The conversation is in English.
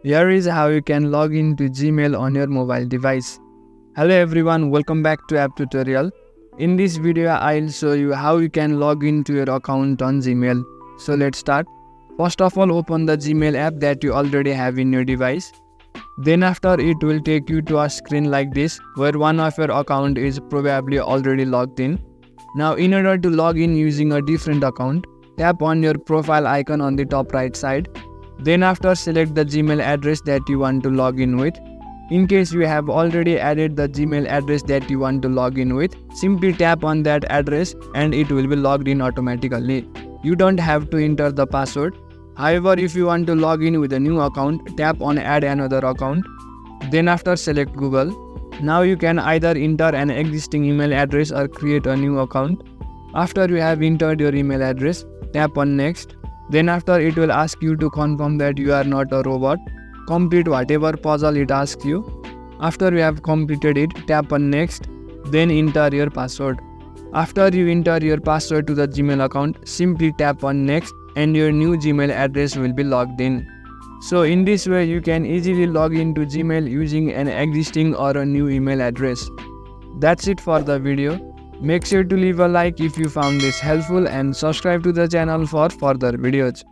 Here is how you can log into Gmail on your mobile device. Hello everyone, welcome back to App Tutorial. In this video, I'll show you how you can log into your account on Gmail. So let's start. First of all, open the Gmail app that you already have in your device. Then after, it will take you to a screen like this where one of your account is probably already logged in. Now in order to log in using a different account, tap on your profile icon on the top right side. Then after, select the Gmail address that you want to log in with. In case you have already added the Gmail address that you want to log in with, simply tap on that address and it will be logged in automatically. You don't have to enter the password. However, if you want to log in with a new account, tap on add another account. Then after, select Google. Now you can either enter an existing email address or create a new account. After you have entered your email address, tap on next. Then after, it will ask you to confirm that you are not a robot. Complete whatever puzzle it asks you. After you have completed it, tap on next. Then enter your password. After you enter your password to the Gmail account, simply tap on next and your new Gmail address will be logged in. So in this way, you can easily log into Gmail using an existing or a new email address. That's it for the video. Make sure to leave a like if you found this helpful and subscribe to the channel for further videos.